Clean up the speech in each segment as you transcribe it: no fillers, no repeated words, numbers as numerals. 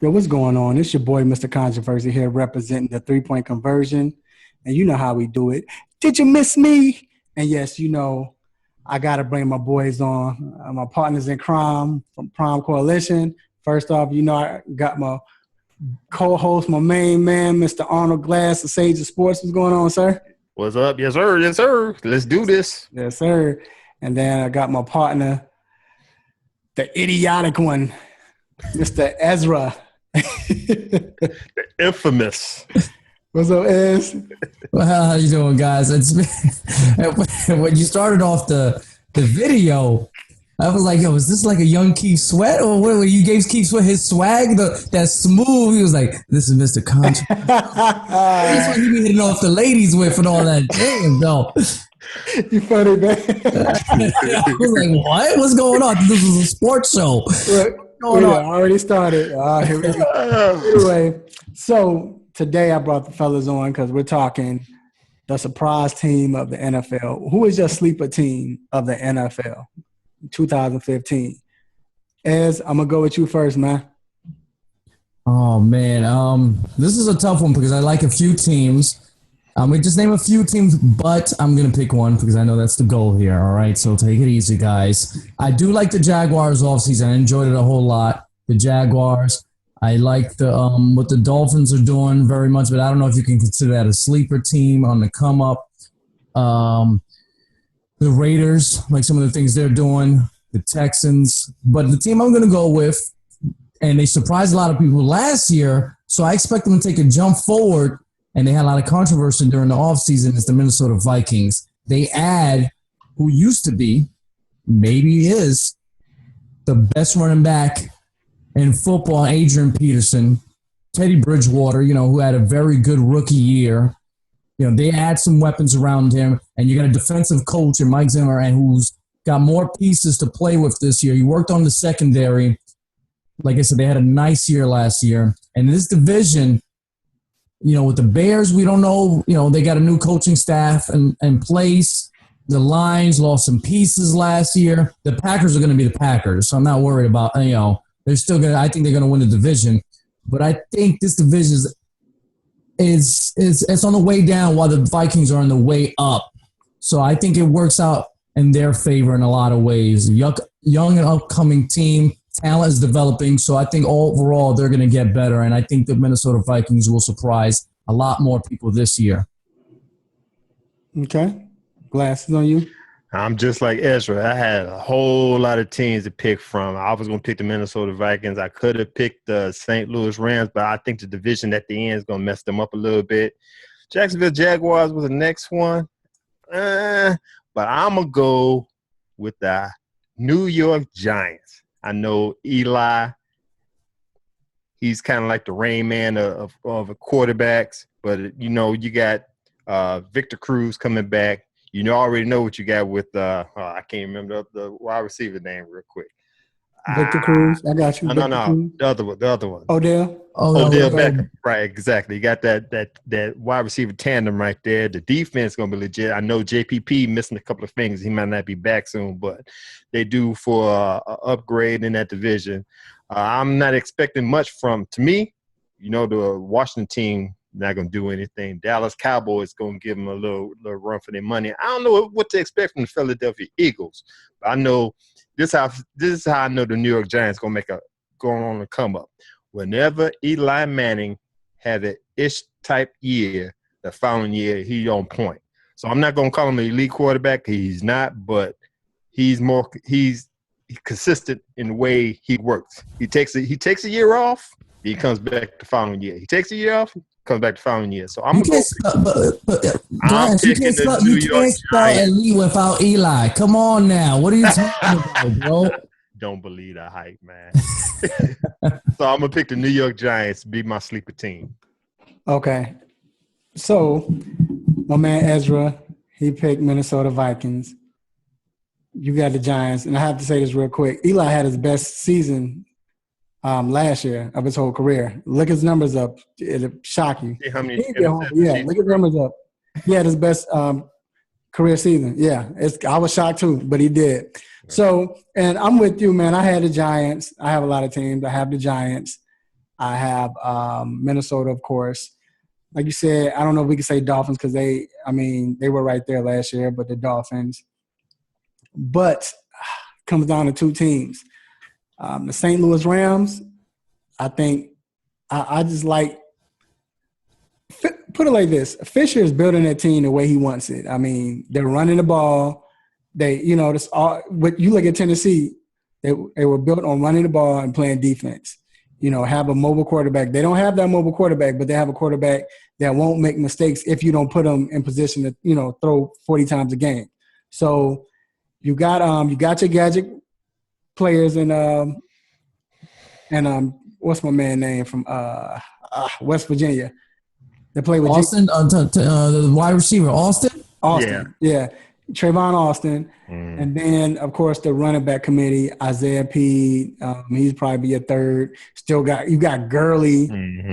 Yo, what's going on? It's your boy, Mr. Controversy, here representing the three-point conversion. And you know how we do it. Did you miss me? And yes, I got to bring my boys on, my partners in crime from Prime Coalition. First off, I got my co-host, my main man, Mr. Arnold Glass, the Sage of Sports. What's going on, sir? What's up? Yes, sir. Yes, sir. Let's do this. Yes, sir. And then I got my partner, the idiotic one, Mr. Ezra. The infamous. What's up, Ez? Well, how you doing, guys? When you started off the video, I was like, yo, is this like a young Keith Sweat? Or when you gave Keith Sweat his swag, that smooth, he was like, this is Mr. Contra. That's what he be hitting off the ladies with and all that. Damn, though. You funny, man. I was like, what? What's going on? This is a sports show. Already started. Here we go. Anyway, so today I brought the fellas on because we're talking the surprise team of the NFL. Who is your sleeper team of the NFL in 2015? Ez, I'm going to go with you first, man. Oh, man. This is a tough one because I like a few teams. We just name a few teams, but I'm going to pick one because I know that's the goal here, all right? So take it easy, guys. I do like the Jaguars offseason. I enjoyed it a whole lot. The Jaguars. I like the what the Dolphins are doing very much, but I don't know if you can consider that a sleeper team on the come up. The Raiders, like some of the things they're doing. The Texans. But the team I'm going to go with, and they surprised a lot of people last year, so I expect them to take a jump forward. And they had a lot of controversy during the offseason, is the Minnesota Vikings. They add who used to be, maybe is, the best running back in football, Adrian Peterson, Teddy Bridgewater, who had a very good rookie year. They add some weapons around him, and you got a defensive coach in Mike Zimmer, and who's got more pieces to play with this year. He worked on the secondary. Like I said, they had a nice year last year. And this division, with the Bears, we don't know. They got a new coaching staff in place. The Lions lost some pieces last year. The Packers are going to be the Packers, so I'm not worried about, they're still going to – I think they're going to win the division. But I think this division is on the way down while the Vikings are on the way up. So I think it works out in their favor in a lot of ways. Young and upcoming team. Talent is developing, so I think overall they're going to get better, and I think the Minnesota Vikings will surprise a lot more people this year. Okay. Glasses on you? I'm just like Ezra. I had a whole lot of teams to pick from. I was going to pick the Minnesota Vikings. I could have picked the St. Louis Rams, but I think the division at the end is going to mess them up a little bit. Jacksonville Jaguars was the next one. But I'm going to go with the New York Giants. I know Eli, he's kind of like the Rain Man of quarterbacks, but, you got Victor Cruz coming back. You already know what you got with I can't remember the wide receiver name real quick. Victor Cruz, I got you. No, the other one. Odell Beckham. Right, exactly. You got that wide receiver tandem right there. The defense is going to be legit. I know JPP missing a couple of fingers. He might not be back soon, but they do for an upgrade in that division. I'm not expecting much from, to me, the Washington team not going to do anything. Dallas Cowboys going to give them a little run for their money. I don't know what to expect from the Philadelphia Eagles, but I know this is how I know the New York Giants going to go on a come up. Whenever Eli Manning had an ish type year, the following year he on point. So I'm not going to call him an elite quarterback. He's not, but he's consistent in the way he works. He takes a year off, he comes back the following year. He takes a year off, comes back the following year. So I'm you can't spell elite without Eli. Come on now. What are you talking about, bro? Don't believe the hype, man. So I'm going to pick the New York Giants to be my sleeper team. Okay. So my man Ezra, he picked Minnesota Vikings. You got the Giants. And I have to say this real quick. Eli had his best season last year of his whole career. Look his numbers up. It'll shock you. See how many look his numbers up. He had his best career season. Yeah, I was shocked too, but he did. So, and I'm with you, man. I had the Giants. I have a lot of teams. I have the Giants. I have Minnesota, of course. Like you said, I don't know if we can say Dolphins because they were right there last year, but the Dolphins. But it comes down to two teams. The St. Louis Rams, I think I just like – put it like this. Fisher is building that team the way he wants it. I mean, they're running the ball. This all. What you look at Tennessee, they were built on running the ball and playing defense. Have a mobile quarterback. They don't have that mobile quarterback, but they have a quarterback that won't make mistakes if you don't put them in position to throw 40 times a game. So you got your gadget players and what's my man name from West Virginia? They play with Austin, the wide receiver, Austin. Yeah. Trayvon Austin, and then of course the running back committee, Isaiah P. He's probably your third. You got Gurley,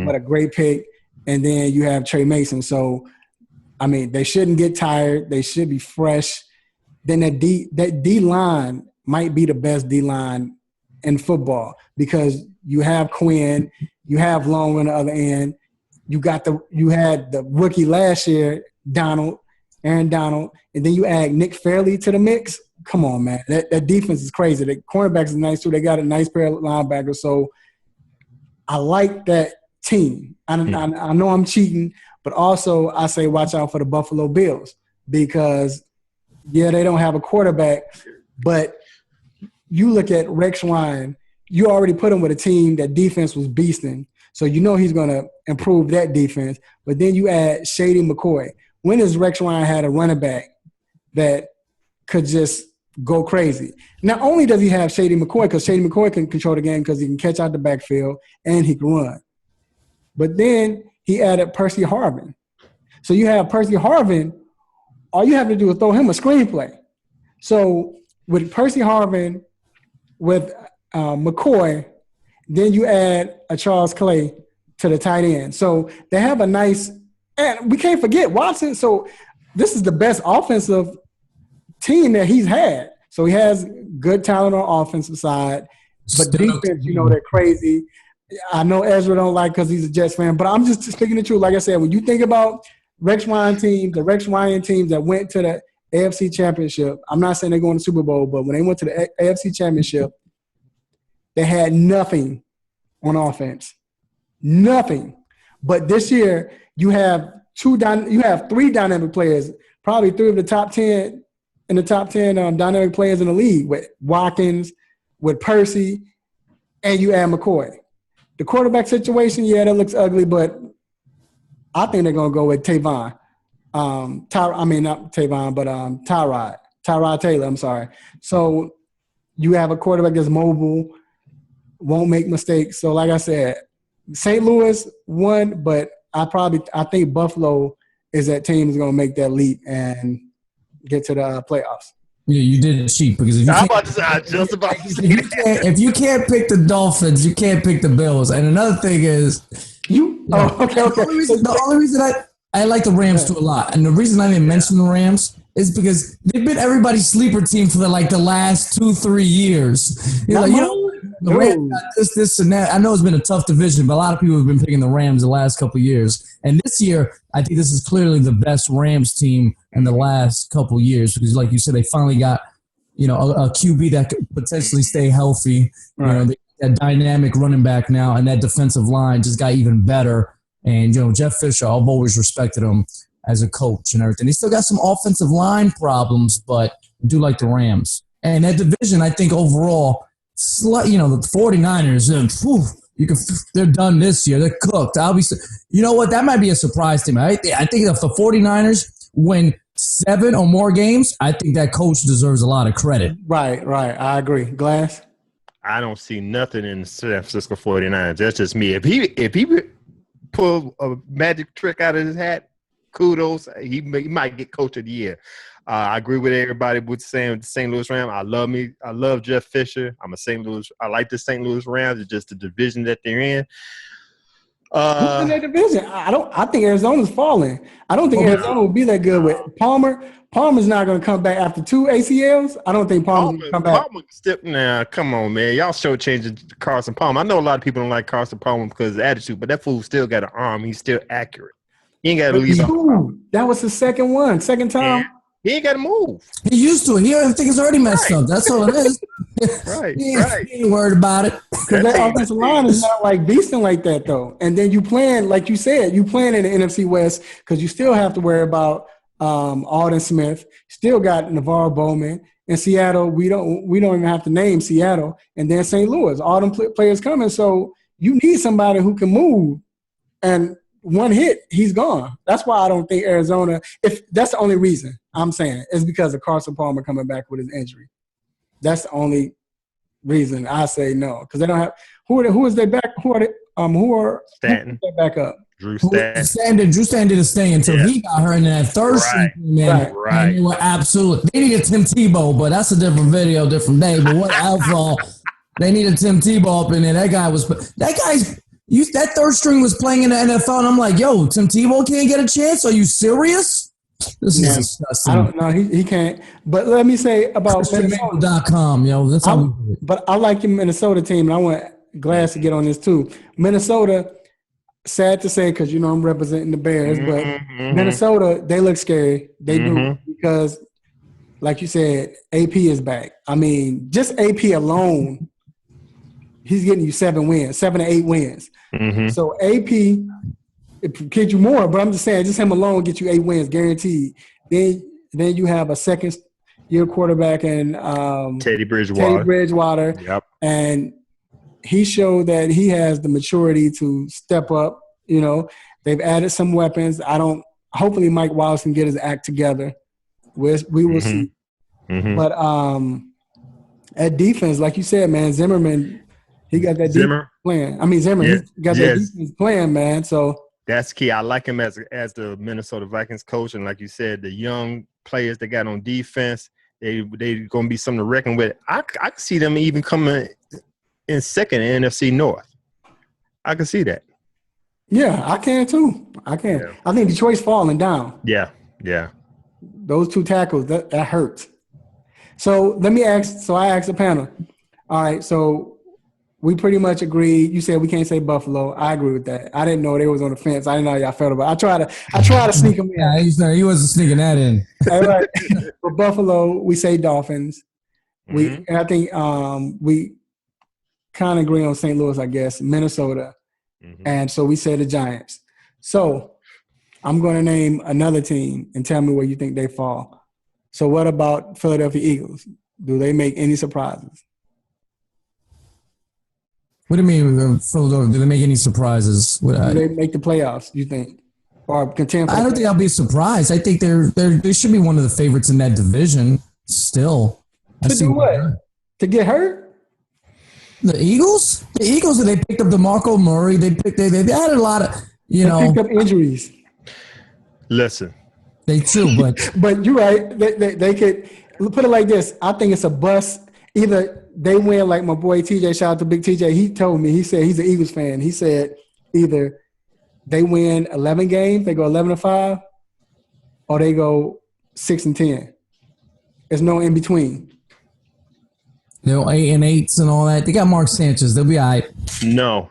what a great pick, and then you have Trey Mason. So, I mean, they shouldn't get tired. They should be fresh. Then that D line might be the best D line in football because you have Quinn, you have Long on the other end. You had the rookie last year, Aaron Donald, and then you add Nick Fairley to the mix. Come on, man. That defense is crazy. The cornerbacks is nice, too. They got a nice pair of linebackers. So I like that team. I know I'm cheating, but also I say watch out for the Buffalo Bills because, yeah, they don't have a quarterback, but you look at Rex Ryan, you already put him with a team that defense was beasting. So you know he's going to improve that defense. But then you add Shady McCoy. When has Rex Ryan had a running back that could just go crazy? Not only does he have Shady McCoy, because Shady McCoy can control the game because he can catch out the backfield and he can run. But then he added Percy Harvin. So you have Percy Harvin, all you have to do is throw him a screenplay. So with Percy Harvin, with McCoy, then you add a Charles Clay to the tight end. So they have a nice – and we can't forget Watson. So this is the best offensive team that he's had. So he has good talent on offensive side. But defense, they're crazy. I know Ezra don't like because he's a Jets fan. But I'm just speaking the truth. Like I said, when you think about Rex Ryan teams, the Rex Ryan teams that went to the AFC Championship, I'm not saying they're going to the Super Bowl, but when they went to the AFC Championship, they had nothing on offense. Nothing. But this year – you have three dynamic players, probably three of the top 10 dynamic players in the league with Watkins, with Percy, and you add McCoy. The quarterback situation, yeah, that looks ugly, but I think they're going to go with Tyrod. Tyrod Taylor, I'm sorry. So you have a quarterback that's mobile, won't make mistakes. So like I said, St. Louis won, but I think Buffalo is that team is going to make that leap and get to the playoffs. Yeah, you did it cheap because if you can't pick the Dolphins, you can't pick the Bills. And another thing is okay. The only reason I like the Rams too a lot, and the reason I didn't mention the Rams is because they've been everybody's sleeper team for the last 2-3 years. The Rams got this, and that. I know it's been a tough division, but a lot of people have been picking the Rams the last couple of years. And this year, I think this is clearly the best Rams team in the last couple of years because, like you said, they finally got a QB that could potentially stay healthy. Right. They got that dynamic running back now, and that defensive line just got even better. And Jeff Fisher, I've always respected him as a coach and everything. He still got some offensive line problems, but I do like the Rams. And that division, I think overall. The 49ers, they're done this year. They're cooked. You know what? That might be a surprise to me. I think if the 49ers win 7 or more games, I think that coach deserves a lot of credit. Right. I agree. Glass? I don't see nothing in the San Francisco 49ers. That's just me. If he pull a magic trick out of his hat, kudos. He might get coach of the year. I agree with everybody with saying St. Louis Rams. I love Jeff Fisher. I like the St. Louis Rams. It's just the division that they're in. Who's in that division? I think Arizona's falling. I don't think Arizona will be that good with Palmer. Palmer's not going to come back after 2 ACLs. I don't think Palmer's going to come back. Palmer step now. Come on, man. Y'all changing Carson Palmer. I know a lot of people don't like Carson Palmer because of his attitude, but that fool still got an arm. He's still accurate. He ain't got to leave. That was the second time. Yeah. He ain't got to move. He used to. He think he's already messed up. That's all it is. Right. He ain't worried about it. Because that offensive line is not like beasting like that, though. And then you playing, like you said, you playing in the NFC West because you still have to worry about Alden Smith. Still got Navarro Bowman. In Seattle, we don't even have to name Seattle. And then St. Louis, all them players coming. So you need somebody who can move. And one hit, he's gone. That's why I don't think Arizona, if that's the only reason I'm saying, is because of Carson Palmer coming back with his injury. That's the only reason I say no. Because they don't have who is their back? Who are Stanton back up? Drew Stanton. Drew Stanton didn't stay until he got hurt in that third season, man. Right. And they were absolutely. They needed Tim Tebow, but that's a different video, different day. But whatever. They needed Tim Tebow up in there. That third string was playing in the NFL, and I'm like, yo, Tim Tebow can't get a chance? Are you serious? This is disgusting. I don't know. He can't. But let me say about Minnesota.com, yo. That's how we do it. But I like your Minnesota team, and I want Glass to get on this too. Minnesota, sad to say, because I'm representing the Bears, but Minnesota, they look scary. They do because, like you said, AP is back. I mean, just AP alone, he's getting you 7 to 8 wins. So AP, it get you more, but I'm just saying, just him alone get you 8 wins guaranteed. Then you have a second-year quarterback in Teddy Bridgewater. Yep. And he showed that he has the maturity to step up. They've added some weapons. Hopefully Mike Wallace can get his act together. We will see. But at defense, like you said, man, Zimmerman, he got that defense plan. I mean, Zimmerman, he got that defense plan, man. So that's key. I like him as the Minnesota Vikings coach, and like you said, the young players they got on defense, they gonna be something to reckon with. I can see them even coming in second in NFC North. I can see that. Yeah, I can too. I can. Yeah. I think Detroit's falling down. Yeah. Those 2 tackles, that hurts. So let me ask. So I asked the panel. All right. So we pretty much agreed. You said we can't say Buffalo. I agree with that. I didn't know they was on the fence. I didn't know how y'all felt about it. I try to sneak them in. Yeah, he wasn't sneaking that in. All right. For Buffalo, we say Dolphins. And I think we kind of agree on St. Louis, I guess, Minnesota. And so we say the Giants. So I'm going to name another team and tell me where you think they fall. So what about Philadelphia Eagles? Do they make any surprises? What do you mean, Philadelphia? Do they make any surprises? Do they make the playoffs, you think? Or contend? I don't think I'll be surprised. I think they should be one of the favorites in that division still. To do what? To get hurt? The Eagles? The Eagles, they picked up DeMarco Murray. They added a lot of, They picked up injuries. Listen. They too, but. But you're right. They could put it like this. I think it's a bust. Either they win, like my boy TJ, shout out to Big TJ. He told me, he said he's an Eagles fan. He said either they win 11 games, they go 11-5, or they go 6-10. There's no in between. 8-8s and all that. They got Mark Sanchez. They'll be all right. No.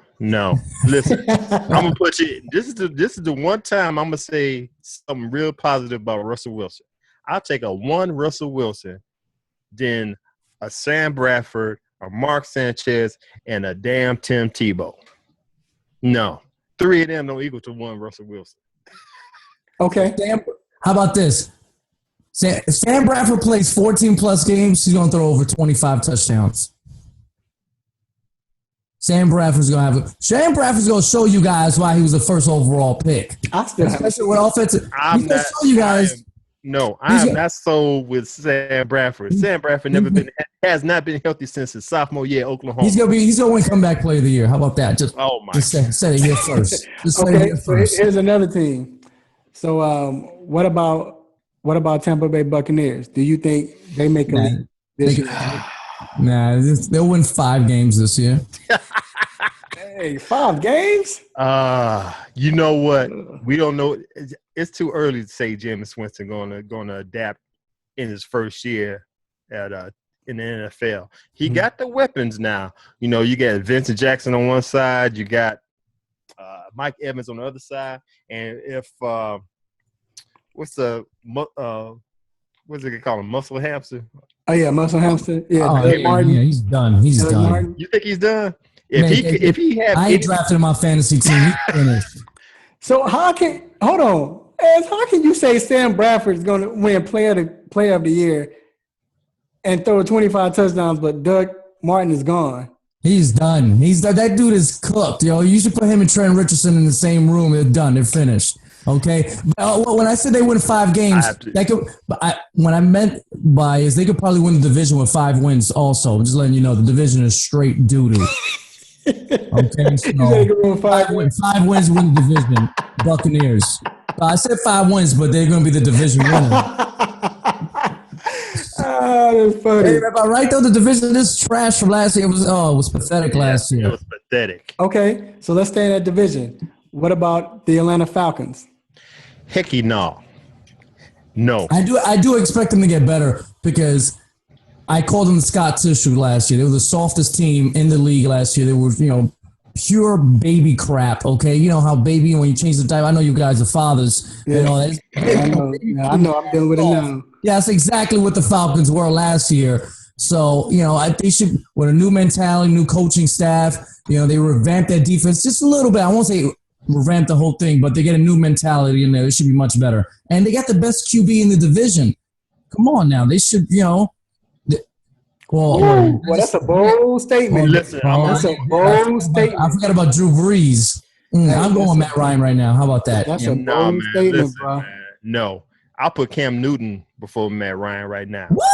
Listen, I'm gonna put you. This is the one time I'm gonna say something real positive about Russell Wilson. I'll take a 1 Russell Wilson, then a Sam Bradford, a Mark Sanchez, and a damn Tim Tebow. No, 3 of them don't equal to 1 Russell Wilson. Okay. How about this? Sam Bradford plays 14-plus games. He's going to throw over 25 touchdowns. Sam Bradford's going to show you guys why he was the first overall pick. Especially with offensive. He's going to show you guys. I'm not sold with Sam Bradford. Sam Bradford has not been healthy since his sophomore year at Oklahoma. He's going to win comeback player of the year. How about that? Just say it here first. Okay, so here's another team. So what about Tampa Bay Buccaneers? Do you think they make a leap this year? Nah, they'll win 5 games this year. Hey, 5 games? You know what? We don't know. It's too early to say Jameis Winston going to adapt in his first year at in the NFL. He got the weapons now. You know, you got Vincent Jackson on one side, you got Mike Evans on the other side, and if what's it called, muscle hamster? Oh yeah, muscle hamster. Yeah, Martin. Yeah, he's done. He's Doug done. Martin. You think he's done? If he have, I ain't drafted in my fantasy team. He's finished. So how can you say Sam Bradford is going to win player of the year and throw 25 touchdowns, but Doug Martin is gone? He's done. That dude is cooked, yo. You should put him and Trent Richardson in the same room. They're done. They're finished. Okay. When I said they win 5 games, what I meant by is they could probably win the division with 5 wins. Also, I'm just letting you know the division is straight doo doo. Okay, so 5 wins win the division. Buccaneers. I said 5 wins, but they're going to be the division winner. That's funny. Hey, am I right though? The division is trash from last year. It was pathetic last year. It was pathetic. Okay, so let's stay in that division. What about the Atlanta Falcons? Hecky no. I do expect them to get better because I called them the Scott Tissue last year. They were the softest team in the league last year. They were, pure baby crap. Okay, you know how baby when you change the diaper. I know you guys are fathers. Yeah. I know. I'm dealing with it now. Yeah, that's exactly what the Falcons were last year. So, they should, with a new mentality, new coaching staff, they revamped their defense just a little bit. I won't say revamp the whole thing, but they get a new mentality in there. It should be much better. And they got the best QB in the division. Come on now. They should, Well, that's a bold statement. Listen, that's a bold statement. I forgot about Drew Brees. I'm going Matt Ryan right now. How about that? That's a bold statement, bro. Man, no. I'll put Cam Newton before Matt Ryan right now. What?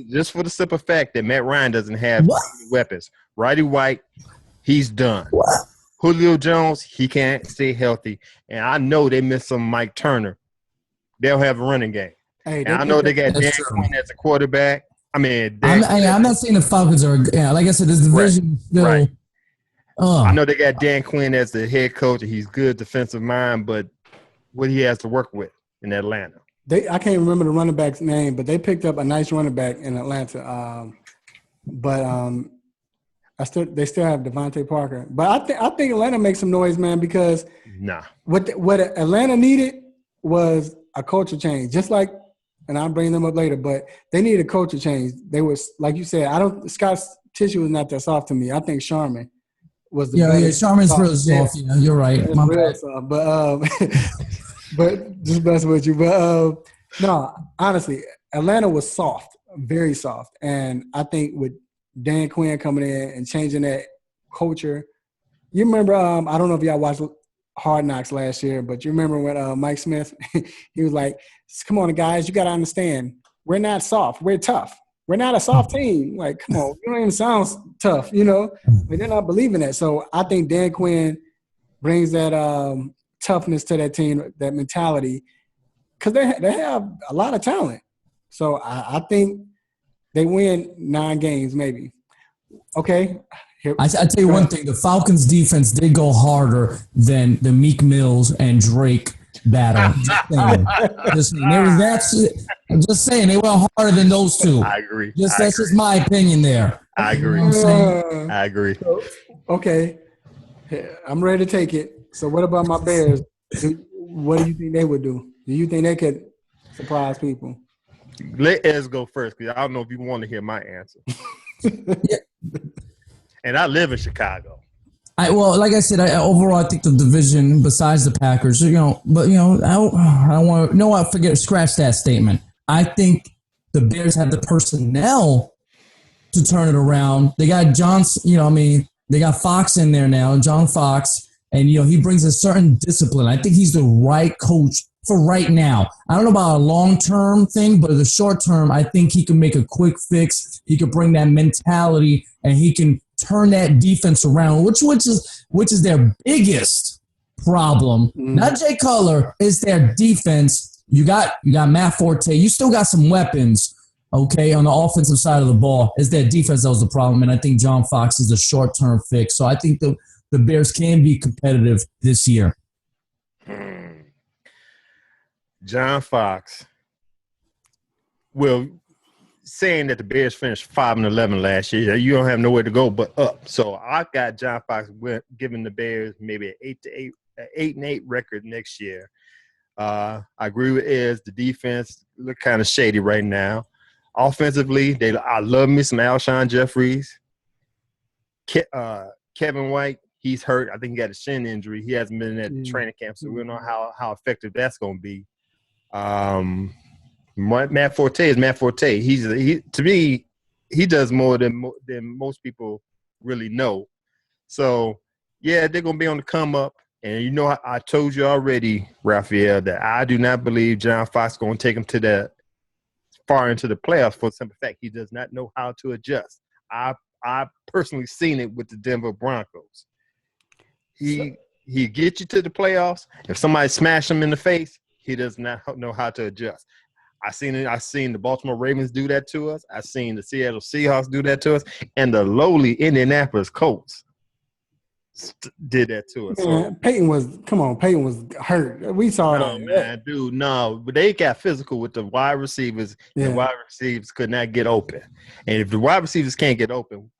Just for the simple fact that Matt Ryan doesn't have weapons. Roddy White, he's done. What? Julio Jones, he can't stay healthy. And I know they missed some Mike Turner. They'll have a running game. Hey, and I know they got Dan Quinn as a quarterback. I mean, I'm not saying the Falcons are. Like I said, this division. Right. I know they got Dan Quinn as the head coach, and he's good defensive mind, but what he has to work with in Atlanta. I can't remember the running back's name, but they picked up a nice running back in Atlanta. They still have Devontae Parker, but I think Atlanta makes some noise, man, because what Atlanta needed was a culture change, just like. And I'll bring them up later, but they need a culture change. They was, like you said, Scott's Tissue was not that soft to me. I think Sharman was the best. Yeah, Sharman's real soft. Yeah, you're right. My bad. Soft, but just messing with you. But no, honestly, Atlanta was soft, very soft. And I think with Dan Quinn coming in and changing that culture, you remember, I don't know if y'all watched Hard Knocks last year, but you remember when Mike Smith, he was like, come on, guys, you got to understand, we're not soft. We're tough. We're not a soft team. Like, come on, you don't even sound tough, but they're not believing that. So I think Dan Quinn brings that toughness to that team, that mentality, because they have a lot of talent. So I think they win 9 games maybe. Okay. I tell you one thing, the Falcons defense did go harder than the Meek Mills and Drake battle. I'm just saying they went harder than those two. I agree. That's just my opinion there. I agree. I agree. So, okay. I'm ready to take it. So what about my Bears? What do you think they would do? Do you think they could surprise people? Let Ez go first, because I don't know if you want to hear my answer. Yeah. And I live in Chicago. Like I said, overall, I think the division, besides the Packers, I don't want to. No, I forget. Scratch that statement. I think the Bears have the personnel to turn it around. They got they got Fox in there now, John Fox, and he brings a certain discipline. I think he's the right coach for right now. I don't know about a long-term thing, but in the short term, I think he can make a quick fix. He can bring that mentality, and he can turn that defense around, which is their biggest problem. Not Jay Cutler, it's their defense. You got Matt Forte. You still got some weapons, okay, on the offensive side of the ball. It's their defense that was the problem, and I think John Fox is a short-term fix. So I think the Bears can be competitive this year. John Fox. well, saying that the Bears finished 5-11 last year, you don't have nowhere to go but up. So I got John Fox giving the Bears maybe an 8-8 record next year. I agree with Ez. The defense look kind of shady right now. Offensively, I love me some Alshon Jeffries. Kevin White, he's hurt. I think he got a shin injury. He hasn't been at the training camp, so we don't know how effective that's going to be. Matt Forte is Matt Forte. To me, he does more than most people really know. So, yeah, they're going to be on the come up. And you know, I told you already, Raphael, that I do not believe John Fox is going to take him to the far into the playoffs for the simple fact he does not know how to adjust. I personally seen it with the Denver Broncos. He gets you to the playoffs. If somebody smash him in the face, he does not know how to adjust. I seen it. I seen the Baltimore Ravens do that to us. I seen the Seattle Seahawks do that to us, and the lowly Indianapolis Colts did that to us. Man, so, Peyton was hurt. We saw that. Man, dude, no. But they got physical with the wide receivers. Yeah. The wide receivers could not get open. And if the wide receivers can't get open,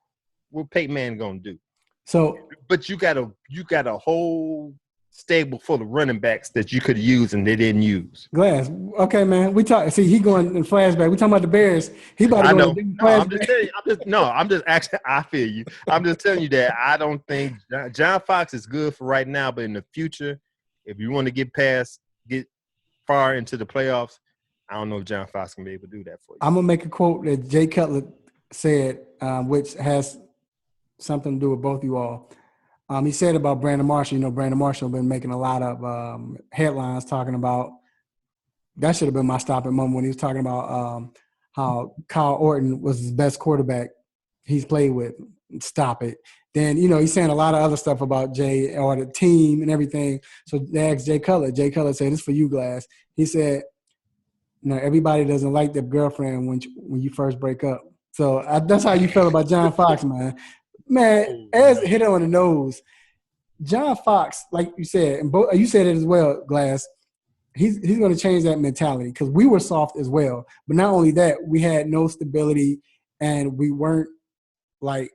what Peyton Manning gonna do? So, but you got a whole stable full of running backs that you could use and they didn't use. Glass. Okay, man. He going in flashback. We talking about the Bears. He about to go in flashback. I'm just actually, I feel you. I'm just telling you that I don't think John Fox is good for right now, but in the future, if you want to get far into the playoffs, I don't know if John Fox can be able to do that for you. I'm going to make a quote that Jay Cutler said, which has something to do with both you all. He said about Brandon Marshall, Brandon Marshall been making a lot of headlines talking about – that should have been my stopping moment when he was talking about how Kyle Orton was his best quarterback he's played with. Stop it. Then, he's saying a lot of other stuff about Jay or the team and everything. So they asked Jay Cutler. Jay Cutler said, "This is for you, Glass." He said, everybody doesn't like their girlfriend when you first break up. So that's how you feel about John Fox, man. Man, as hit it on the nose, John Fox, like you said, and you said it as well, Glass, he's going to change that mentality because we were soft as well. But not only that, we had no stability and we weren't, like,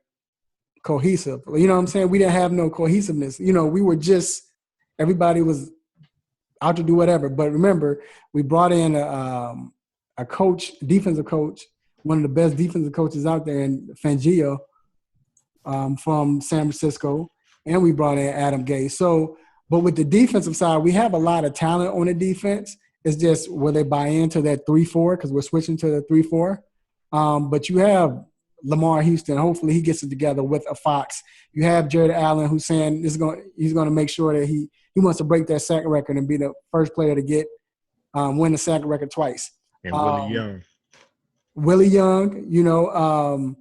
cohesive. You know what I'm saying? We didn't have no cohesiveness. We were just – everybody was out to do whatever. But remember, we brought in a coach, defensive coach, one of the best defensive coaches out there in Fangio, from San Francisco, and we brought in Adam Gase. So, but with the defensive side, we have a lot of talent on the defense. It's just will they buy into that 3-4 because we're switching to the 3-4. But you have Lamar Houston. Hopefully he gets it together with a Fox. You have Jared Allen who's saying he's going to make sure that he wants to break that sack record and be the first player to get win the sack record twice. And Willie Young,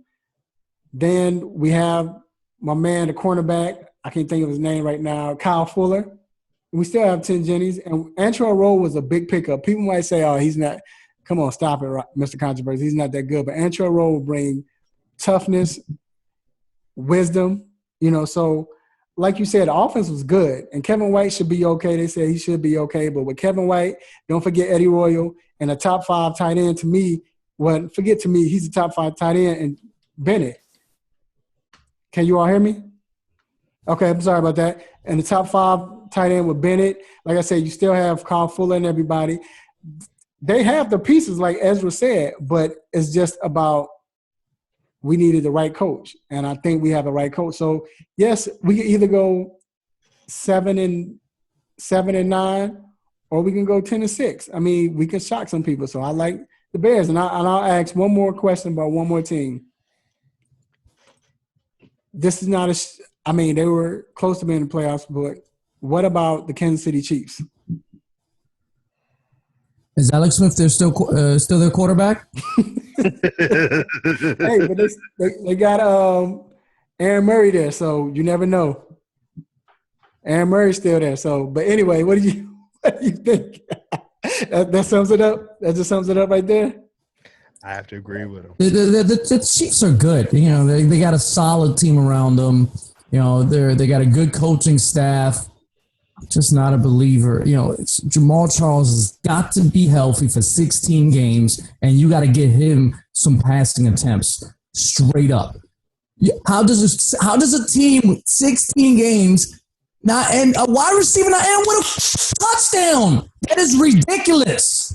then we have my man, the cornerback. I can't think of his name right now, Kyle Fuller. We still have Tim Jennings. And Antrell Rolle was a big pickup. People might say, oh, he's not – come on, stop it, Mr. Controversy. He's not that good. But Antrell Rolle will bring toughness, wisdom, So, like you said, the offense was good. And Kevin White should be okay. They said he should be okay. But with Kevin White, don't forget Eddie Royal and a top 5 tight end to me. Well, forget to me, he's a top 5 tight end. And Bennett. Can you all hear me? Okay, I'm sorry about that. And the top 5 tight end with Bennett. Like I said, you still have Kyle Fuller and everybody. They have the pieces, like Ezra said, but it's just about we needed the right coach. And I think we have the right coach. So, yes, we can either go 7-9 or we can go 10-6. I mean, we can shock some people. So I like the Bears. And I'll ask one more question about one more team. This is not they were close to being in the playoffs, but what about the Kansas City Chiefs? Is Alex Smith still their quarterback? Hey, but they got Aaron Murray there, so you never know. Aaron Murray's still there. So, but anyway, what do you think? that sums it up. That just sums it up right there. I have to agree with him. The Chiefs are good. They got a solid team around them. They got a good coaching staff. just not a believer. Jamal Charles has got to be healthy for 16 games, and you got to get him some passing attempts straight up. How does a team with 16 games not and a wide receiver not end with a touchdown? That is ridiculous.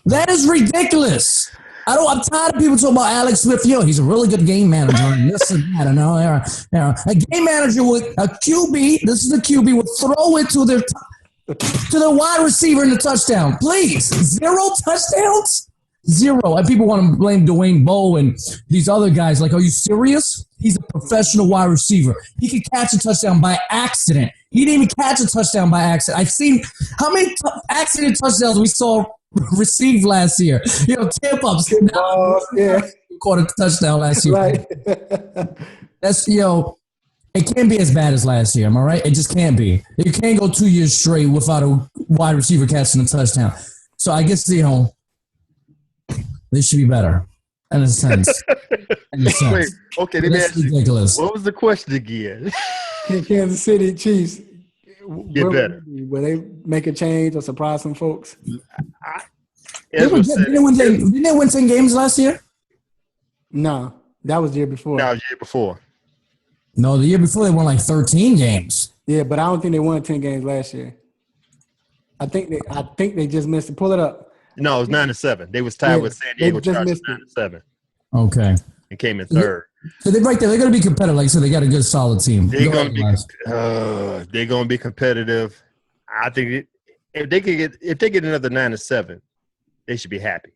That is ridiculous. I'm tired of people talking about Alex Smith. He's a really good game manager. And this and that. And a game manager with a QB, this is the QB, would throw it to the wide receiver in the touchdown. Please. 0 touchdowns? 0. And people want to blame Dwayne Bowe and these other guys. Like, are you serious? He's a professional wide receiver. He could catch a touchdown by accident. He didn't even catch a touchdown by accident. I've seen how many accident touchdowns we saw received last year. Tip ups. Yeah. Caught a touchdown last year. Right. That's it can't be as bad as last year. Am I right? It just can't be. You can't go 2 years straight without a wide receiver catching a touchdown. So I guess they should be better. In a sense. Wait, okay, that's ridiculous. What was the question again? Kansas City Chiefs Get better. Will they make a change or surprise some folks? Didn't they win 10 games last year? No, that was the year before. No, the year before. No, the year before they won like 13 games. Yeah, but I don't think they won 10 games last year. I think they just missed it. Pull it up. No, it was 9-7. They was tied with San Diego Chargers 9-7. Okay. And came in third. So they're right there. They're going to be competitive. Like I said, they got a good, solid team. They're going to be competitive. I think if they get another 9-7, they should be happy.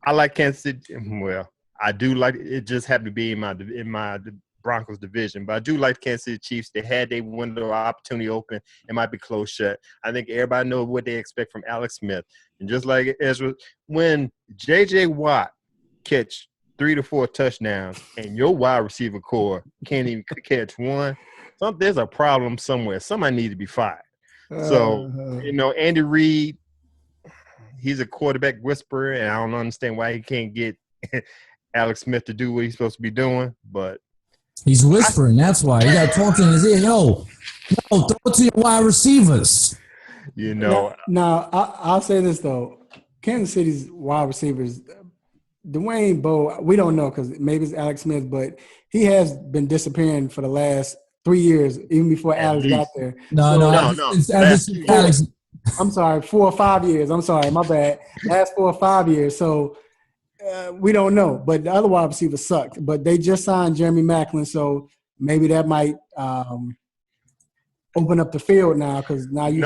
I like Kansas City. Well, I do like it. Just happened to be in my Broncos division, but I do like Kansas City Chiefs. They had their window of opportunity open. It might be close shut. I think everybody knows what they expect from Alex Smith. And just like Ezra, when J.J. Watt catch 3 to 4 touchdowns and your wide receiver core can't even catch one, there's a problem somewhere. Somebody needs to be fired. So, Andy Reid, he's a quarterback whisperer, and I don't understand why he can't get Alex Smith to do what he's supposed to be doing, but he's whispering. That's why. You got to talk in his ear. Yo, throw it to your wide receivers. Now, I'll say this, though. Kansas City's wide receivers, Dwayne Bowe, we don't know because maybe it's Alex Smith, but he has been disappearing for the last 3 years, even before Alex got there. No. Alex. I'm sorry, 4 or 5 years. I'm sorry, my bad. Last 4 or 5 years. So we don't know. But the other wide receivers sucked. But they just signed Jeremy Maclin, so maybe that might open up the field now because now you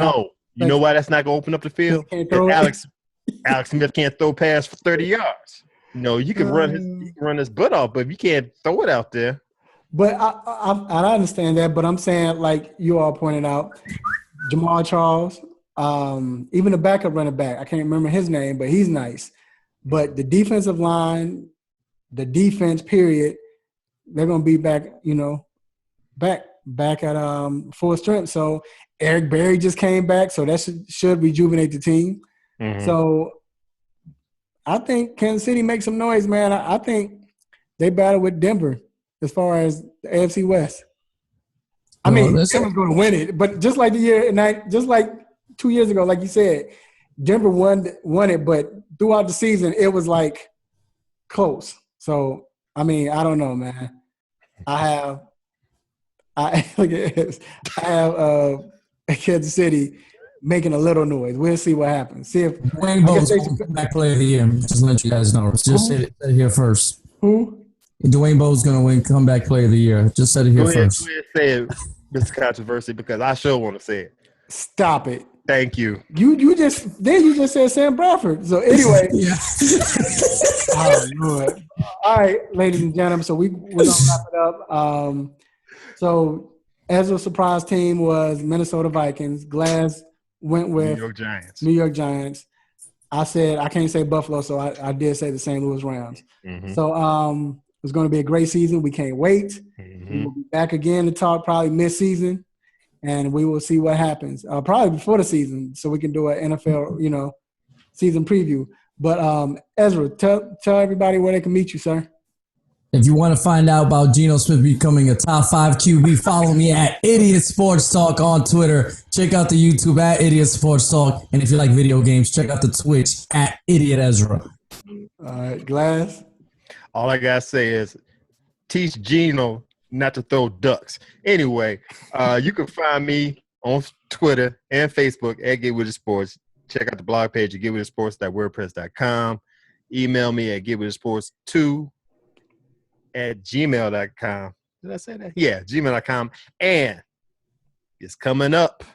you know why that's not going to open up the field? Alex Smith can't throw pass for 30 yards. You can run his butt off, but you can't throw it out there. But I understand that, but I'm saying, like you all pointed out, Jamal Charles, even the backup running back, I can't remember his name, but he's nice. But the defensive line, the defense, period, they're going to be back, back at full strength. So Eric Berry just came back, so that should rejuvenate the team. Mm-hmm. So I think Kansas City makes some noise, man. I think they battle with Denver as far as the AFC West. Denver's going to win it, but just like 2 years ago, like you said, Denver won it, but throughout the season, it was like close. So, I don't know, man. I have Kansas City making a little noise. We'll see what happens. See if Dwayne Bowe's comeback player of the year. Just let you guys know. Just say it here first. Who? Dwayne Bowe's going to win comeback player of the year. Just said it here first. Go ahead, say it, Mr. Controversy, because I sure want to say it. Stop it. Thank you. You just said Sam Bradford. So anyway. Yeah. Oh, Lord. All right, ladies and gentlemen. So we're gonna wrap it up. So Ezra's surprise team was Minnesota Vikings. Glass went with New York Giants. I said I can't say Buffalo, so I did say the St. Louis Rams. Mm-hmm. So it's going to be a great season. We can't wait. Mm-hmm. We will be back again to talk probably mid-season, and we will see what happens. Probably before the season, so we can do an NFL, season preview. But Ezra, tell everybody where they can meet you, sir. If you want to find out about Geno Smith becoming a top 5 QB, follow me at Idiot Sports Talk on Twitter. Check out the YouTube at Idiot Sports Talk. And if you like video games, check out the Twitch at Idiot Ezra. All right, Glass. All I gotta say is teach Gino not to throw ducks. Anyway, you can find me on Twitter and Facebook at Get With It Sports. Check out the blog page at getwithitsports.wordpress.com. Email me at getwithitsports2@gmail.com. Did I say that? Yeah, gmail.com. And it's coming up.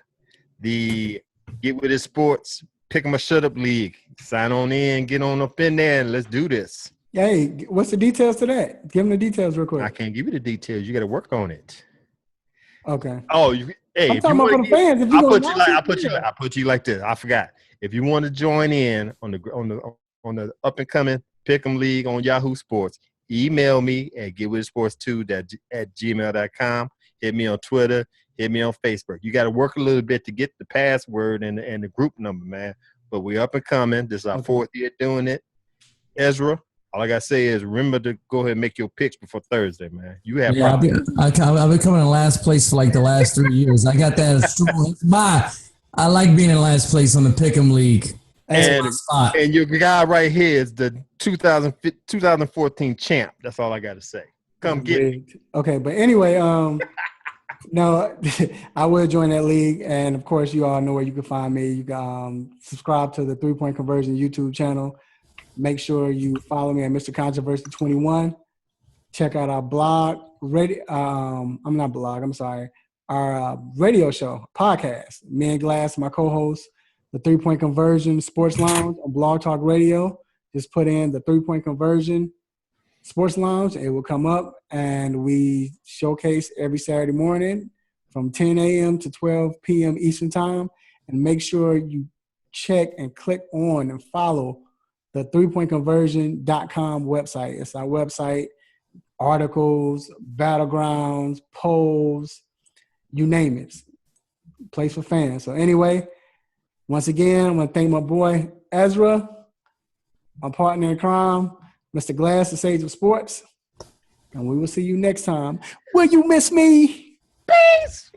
The Get With It Sports Pick 'em a Shut Up League. Sign on in, get on up in there, and let's do this. Hey, what's the details to that? Give them the details real quick. I can't give you the details. You got to work on it. Okay. Oh, hey, I'm talking about for the fans. If you I put you like this. I forgot. If you want to join in on the up and coming Pick'em League on Yahoo Sports, email me at getwithitsports2@gmail.com. Hit me on Twitter. Hit me on Facebook. You got to work a little bit to get the password and the group number, man. But we're up and coming. This is our fourth year doing it. Ezra, all I got to say is remember to go ahead and make your picks before Thursday, man. You have problems. I've been coming in last place for like the last 3 years. I got that strong. I like being in last place on the Pick'em League. And your guy right here is the 2014 champ. That's all I got to say. Come get me. Okay, but anyway, no, I will join that league. And, of course, you all know where you can find me. You can subscribe to the 3-Point Conversion YouTube channel. Make sure you follow me at Mr. Controversy 21. Check out our blog. Our radio show, podcast. Me and Glass, my co-host, the 3-Point Conversion Sports Lounge on Blog Talk Radio. Just put in the 3-Point Conversion Sports Lounge. It will come up, and we showcase every Saturday morning from 10 a.m. to 12 p.m. Eastern Time. And make sure you check and click on and follow the 3pointconversion.com website. It's our website, articles, BattleGrounds, polls, you name it. Place for fans. So anyway, once again, I want to thank my boy Ezra, my partner in crime, Mr. Glass, the Sage of Sports. And we will see you next time. Will you miss me? Peace!